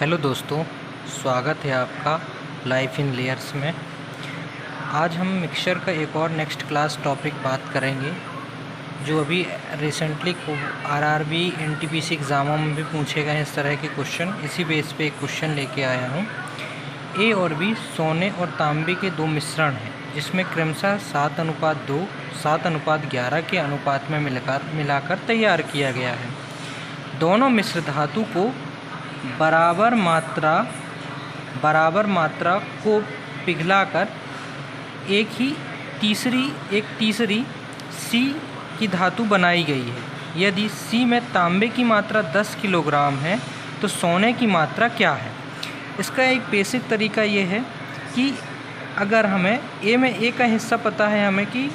Hello दोस्तों, स्वागत है आपका लाइफ इन लेयर्स में। आज हम मिक्सचर का एक और नेक्स्ट क्लास टॉपिक बात करेंगे जो अभी रिसेंटली आरआरबी एनटीपीसी एग्ज़ामों में भी पूछे गए इस तरह के क्वेश्चन। इसी बेस पे एक क्वेश्चन लेके आया हूँ। ए और बी सोने और तांबे के दो मिश्रण हैं जिसमें क्रमशः 7:2, 7:11 के अनुपात में मिलाकर तैयार किया गया है। दोनों मिश्र धातु को बराबर मात्रा को पिघलाकर एक तीसरी सी की धातु बनाई गई है। यदि सी में तांबे की मात्रा 10 किलोग्राम है तो सोने की मात्रा क्या है? इसका एक बेसिक तरीका ये है कि अगर हमें ए में ए का हिस्सा पता है हमें कि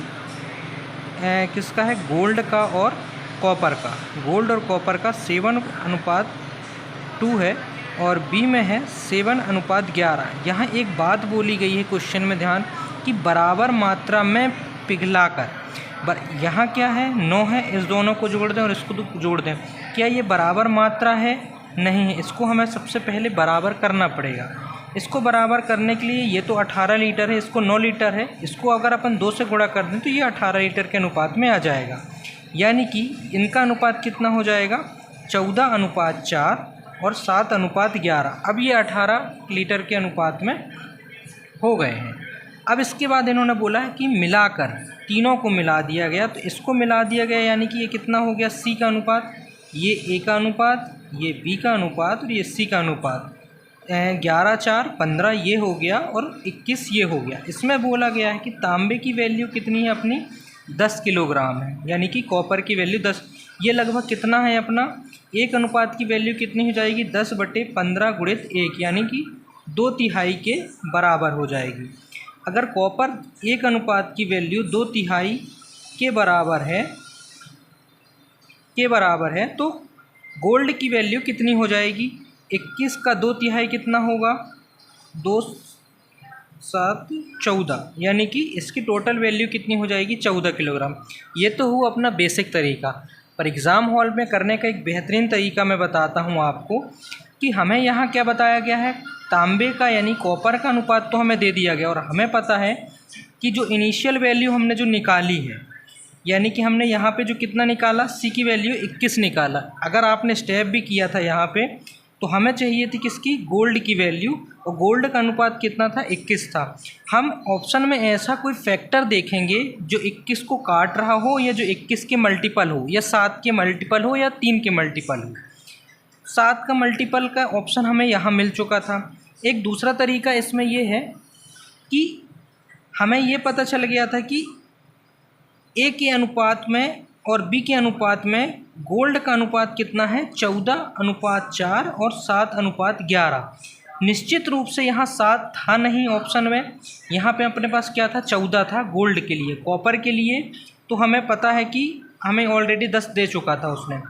किसका है, गोल्ड का और कॉपर का। गोल्ड और कॉपर का 7:2 है और बी में है 7:11। यहाँ एक बात बोली गई है क्वेश्चन में, ध्यान कि बराबर मात्रा में पिघलाकर। यहाँ क्या है, 9 है, इस दोनों को जोड़ दें और इसको जोड़ दें। क्या ये बराबर मात्रा है? नहीं है। इसको हमें सबसे पहले बराबर करना पड़ेगा। इसको बराबर करने के लिए ये तो 18 लीटर है, इसको 9 लीटर है। इसको अगर अपन 2 से गुणा कर दें तो ये 18 लीटर के अनुपात में आ जाएगा। यानी कि इनका अनुपात कितना हो जाएगा, 14:4 और 7:11। अब ये 18 लीटर के अनुपात में हो गए हैं। अब इसके बाद इन्होंने बोला है कि मिलाकर तीनों को मिला दिया गया, तो इसको मिला दिया गया यानी कि ये कितना हो गया, सी का अनुपात, ये ए का अनुपात, ये बी का अनुपात और ये सी का अनुपात। 11, 4, 15 ये हो गया और 21 ये हो गया। इसमें बोला गया है कि तांबे की वैल्यू कितनी है अपनी, 10 किलोग्राम है, यानी कि कॉपर की वैल्यू 10। ये लगभग कितना है अपना, एक अनुपात की वैल्यू कितनी हो जाएगी, 10/15 गुणित 1, यानी कि 2/3 के बराबर हो जाएगी। अगर कॉपर एक अनुपात की वैल्यू 2/3 के बराबर है तो गोल्ड की वैल्यू कितनी हो जाएगी, 21 का 2/3 कितना होगा, 2, 7, 14, यानी कि इसकी टोटल वैल्यू कितनी हो जाएगी, 14 किलोग्राम। ये तो हुआ अपना बेसिक तरीका। पर एग्ज़ाम हॉल में करने का एक बेहतरीन तरीका मैं बताता हूँ आपको कि हमें यहाँ क्या बताया गया है, तांबे का यानी कॉपर का अनुपात तो हमें दे दिया गया और हमें पता है कि जो इनिशियल वैल्यू हमने जो निकाली है, यानी कि हमने यहाँ पे जो कितना निकाला, सी की वैल्यू 21 निकाला। अगर आपने स्टेप भी किया था यहाँ पे तो हमें चाहिए थी किसकी, गोल्ड की वैल्यू, और गोल्ड का अनुपात कितना था, 21 था। हम ऑप्शन में ऐसा कोई फैक्टर देखेंगे जो 21 को काट रहा हो या जो 21 के मल्टीपल हो या 7 के मल्टीपल हो या 3 के मल्टीपल हो। 7 का मल्टीपल का ऑप्शन हमें यहाँ मिल चुका था। एक दूसरा तरीका इसमें ये है कि हमें ये पता चल गया था कि ए के अनुपात में और बी के अनुपात में गोल्ड का अनुपात कितना है, 14:4 और 7:11। निश्चित रूप से यहाँ 7 था नहीं ऑप्शन में, यहाँ पे अपने पास क्या था, 14 था गोल्ड के लिए। कॉपर के लिए तो हमें पता है कि हमें ऑलरेडी 10 दे चुका था उसने।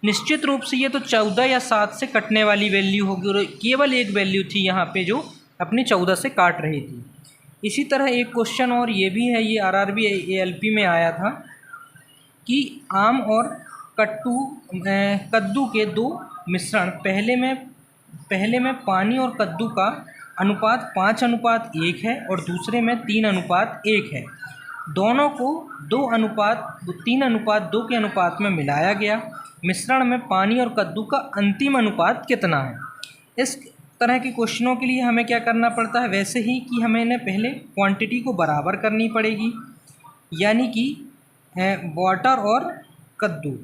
निश्चित रूप से ये तो 14 या 7 से कटने वाली वैल्यू होगी और केवल एक वैल्यू थी यहाँ पे जो अपनी 14 से काट रही थी। इसी तरह एक क्वेश्चन और ये भी है, ये आरआरबी एएलपी में आया था कि आम और कद्दू के दो मिश्रण, पहले में पानी और कद्दू का अनुपात 5:1 है और दूसरे में 3:1 है। दोनों को 3:2 के अनुपात में मिलाया गया। मिश्रण में पानी और कद्दू का अंतिम अनुपात कितना है? इस तरह के क्वेश्चनों के लिए हमें क्या करना पड़ता है, वैसे ही कि हमें इन्हें पहले क्वांटिटी को बराबर करनी पड़ेगी, यानी कि वाटर और कद्दू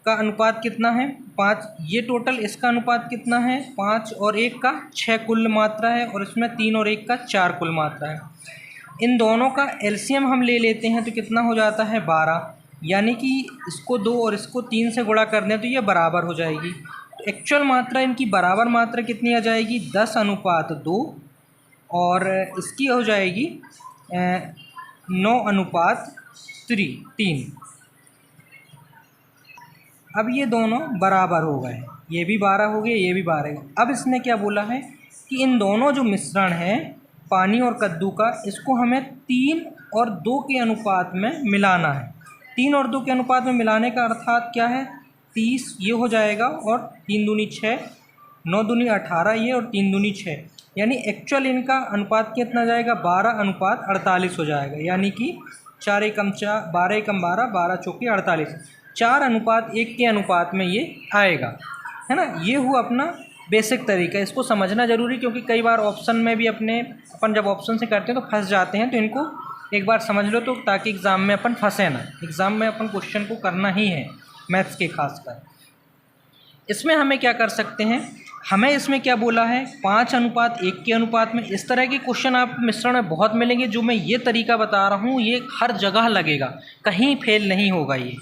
का अनुपात कितना है, 5। ये टोटल इसका अनुपात कितना है, 5 और 1 का 6 कुल मात्रा है और इसमें 3 और 1 का 4 कुल मात्रा है। इन दोनों का एलसीएम हम ले लेते हैं तो कितना हो जाता है, 12। यानी कि इसको 2 और इसको 3 से गुणा कर दें तो ये बराबर हो जाएगी। तो एक्चुअल मात्रा इनकी बराबर मात्रा कितनी आ जाएगी, 10:2 और इसकी हो जाएगी 9:3। अब ये दोनों बराबर हो गए, ये भी 12 हो गए, ये भी 12 हो गए। अब इसने क्या बोला है कि इन दोनों जो मिश्रण है पानी और कद्दू का, इसको हमें 3 और 2 के अनुपात में मिलाना है। 3 और 2 के अनुपात में मिलाने का अर्थात क्या है, 30 ये हो जाएगा और 3 दूनी 6, 9 दूनी 18 ये और 3 दूनी 6, यानी एक्चुअल इनका अनुपात कितना जाएगा 12:48 हो जाएगा, यानी कि 4 एकम 4, 12 एकम 12, 12 चौके 48, 4:1 के अनुपात में ये आएगा, है ना। ये हुआ अपना बेसिक तरीका। इसको समझना ज़रूरी, क्योंकि कई बार ऑप्शन में भी अपन जब ऑप्शन से करते हैं तो फंस जाते हैं, तो इनको एक बार समझ लो तो, ताकि एग्ज़ाम में अपन फंसे ना। एग्ज़ाम में अपन क्वेश्चन को करना ही है, मैथ्स के खासकर। इसमें हमें क्या कर सकते हैं, हमें इसमें क्या बोला है 5:1 के अनुपात में। इस तरह के क्वेश्चन आप मिश्रण में बहुत मिलेंगे। जो मैं ये तरीका बता रहा हूँ ये हर जगह लगेगा, कहीं फेल नहीं होगा ये।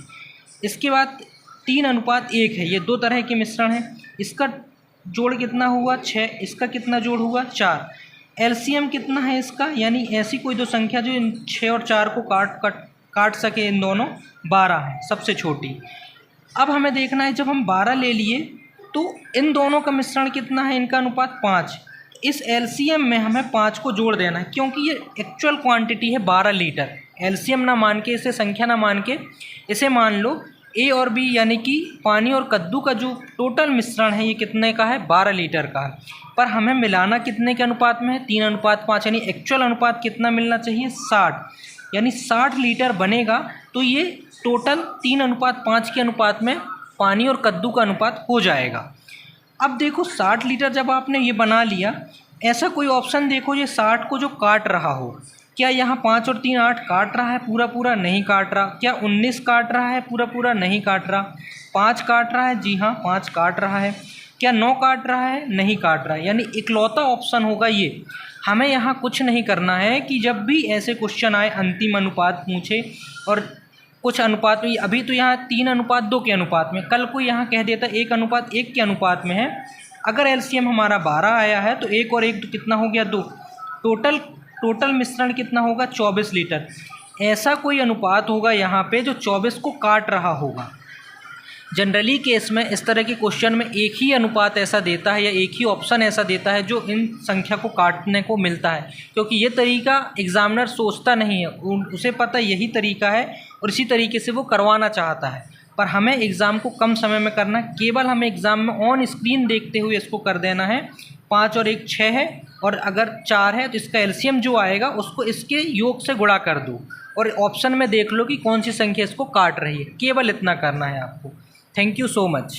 इसके बाद 3:1 है, ये 2 तरह के मिश्रण है। इसका जोड़ कितना हुआ 6, इसका कितना जोड़ हुआ 4। एलसीएम कितना है इसका, यानी ऐसी कोई दो संख्या जो इन 6 और 4 को काट सके, इन दोनों 12 है सबसे छोटी। अब हमें देखना है जब हम 12 ले लिए तो इन दोनों का मिश्रण कितना है, इनका अनुपात 5। इस एलसीएम में हमें 5 को जोड़ देना है, क्योंकि ये एक्चुअल क्वांटिटी है 12 लीटर। एलसीएम ना मान के, इसे संख्या ना मान के, इसे मान लो ए और बी, यानी कि पानी और कद्दू का जो टोटल मिश्रण है ये कितने का है 12 लीटर का है। पर हमें मिलाना कितने के अनुपात में है 3:5, यानी एक्चुअल अनुपात कितना मिलना चाहिए 60, यानी 60 लीटर बनेगा। तो ये टोटल 3:5 के अनुपात में पानी और कद्दू का अनुपात हो जाएगा। अब देखो 60 लीटर जब आपने ये बना लिया, ऐसा कोई ऑप्शन देखो ये 60 को जो काट रहा हो, क्या यहाँ 5 और 3 8 काट रहा है पूरा पूरा, नहीं काट रहा। क्या 19 काट रहा है पूरा पूरा, नहीं काट रहा। 5 काट रहा है, जी हाँ 5 काट रहा है। क्या 9 काट रहा है, नहीं काट रहा है। यानी इकलौता ऑप्शन होगा ये। हमें यहाँ कुछ नहीं करना है कि जब भी ऐसे क्वेश्चन आए अंतिम अनुपात पूछे और कुछ अनुपात में, अभी तो यहाँ 3:2 के अनुपात में, कल को यहाँ कह देता 1:1 के अनुपात में है। अगर एलसीएम हमारा 12 आया है तो 1 और 1 तो कितना हो गया 2, टोटल मिश्रण कितना होगा 24 लीटर। ऐसा कोई अनुपात होगा यहाँ पे जो 24 को काट रहा होगा। जनरली केस में इस तरह के क्वेश्चन में एक ही अनुपात ऐसा देता है या एक ही ऑप्शन ऐसा देता है जो इन संख्या को काटने को मिलता है, क्योंकि ये तरीका एग्जामिनर सोचता नहीं है, उसे पता यही तरीका है और इसी तरीके से वो करवाना चाहता है। पर हमें एग्ज़ाम को कम समय में करना, केवल हमें एग्ज़ाम में ऑन स्क्रीन देखते हुए इसको कर देना है। 5 और 1 6 है, और अगर 4 है तो इसका एलसीएम जो आएगा उसको इसके योग से गुणा कर दो और ऑप्शन में देख लो कि कौन सी संख्या इसको काट रही है। केवल इतना करना है आपको। Thank you so much.